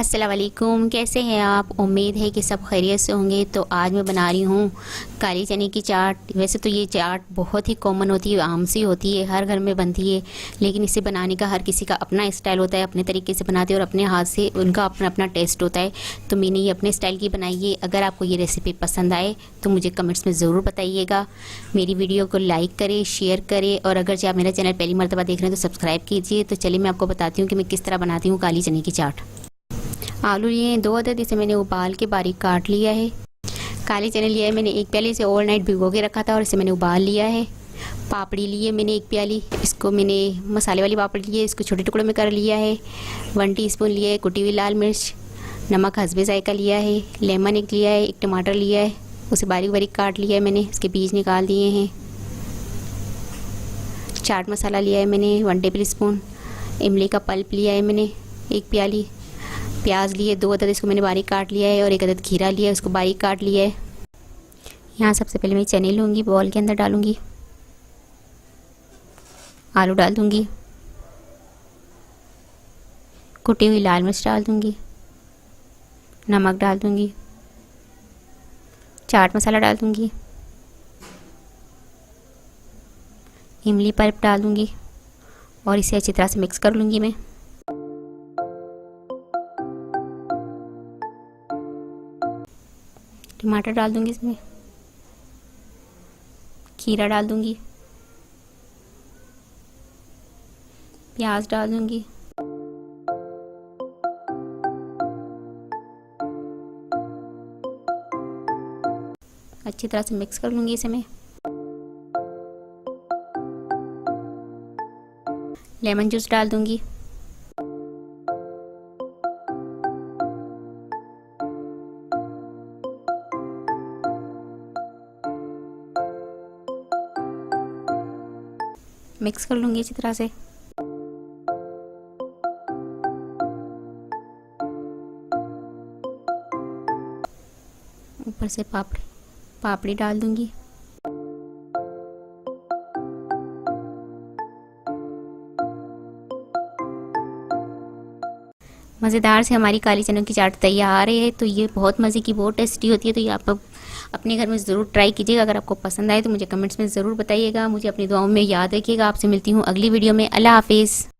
अस्सलाम वालेकुम, कैसे हैं आप? उम्मीद है कि सब खैरियत से होंगे। तो आज मैं बना रही हूँ काली चने की चाट। वैसे तो ये चाट बहुत ही कॉमन होती है, आम सी होती है, हर घर में बनती है, लेकिन इसे बनाने का हर किसी का अपना स्टाइल होता है, अपने तरीके से बनाते हैं और अपने हाथ से उनका अपना अपना टेस्ट होता है। तो मैंने ये अपने स्टाइल की बनाई है। अगर आपको ये रेसिपी पसंद आए तो मुझे कमेंट्स में ज़रूर बताइएगा। मेरी वीडियो को लाइक करें, शेयर करें और अगर जो आप मेरा चैनल पहली मर्तबा देख रहे हैं तो सब्सक्राइब कीजिए। तो चलिए मैं आपको बताती हूँ कि मैं किस तरह बनाती हूँ काली चने की चाट। आलू लिए हैं 2 अदद, इसे मैंने उबाल के बारीक काट लिया है। काले चने लिया है मैंने 1 प्याली, इसे ओवरनाइट भिगो के रखा था और इसे मैंने उबाल लिया है। पापड़ी ली है मैंने 1 प्याली, इसको मैंने मसाले वाली पापड़ी ली है, इसको छोटे टुकड़ों में कर लिया है। 1 टीस्पून लिया है कुटी हुई लाल मिर्च, नमक हस्बे जायका लिया है, लेमन 1 लिया है, 1 टमाटर लिया है, उसे बारीक बारीक काट लिया है मैंने, इसके बीज निकाल दिए हैं। चाट मसाला लिया है मैंने 1 टेबल स्पून, इमली का पल्प लिया है मैंने 1 प्याली, प्याज लिए 2 अदद, इसको मैंने बारीक काट लिया है और 1 अदद खीरा लिया है, उसको बारीक काट लिया है। यहाँ सबसे पहले मैं चने लूँगी, बॉल के अंदर डालूँगी, आलू डाल दूँगी, कुटी हुई लाल मिर्च डाल दूँगी, नमक डाल दूँगी, चाट मसाला डाल दूँगी, इमली पल्प डाल दूँगी और इसे अच्छी तरह से मिक्स कर लूँगी मैं। टमाटर डाल दूंगी इसमें, खीरा डाल दूंगी, प्याज डाल दूंगी, अच्छी तरह से मिक्स कर लूंगी इसे मैं। लेमन जूस डाल दूंगी, मिक्स कर लूँगी अच्छी तरह से। ऊपर से पापड़ी डाल दूँगी, मज़ेदार से हमारी काली चनों की चाट तैयार है। तो ये बहुत मज़े की, बहुत टेस्टी होती है। तो ये आप अपने घर में ज़रूर ट्राई कीजिएगा। अगर आपको पसंद आए तो मुझे कमेंट्स में ज़रूर बताइएगा। मुझे अपनी दुआओं में याद रखिएगा। आपसे मिलती हूँ अगली वीडियो में। अल्लाह हाफिज़।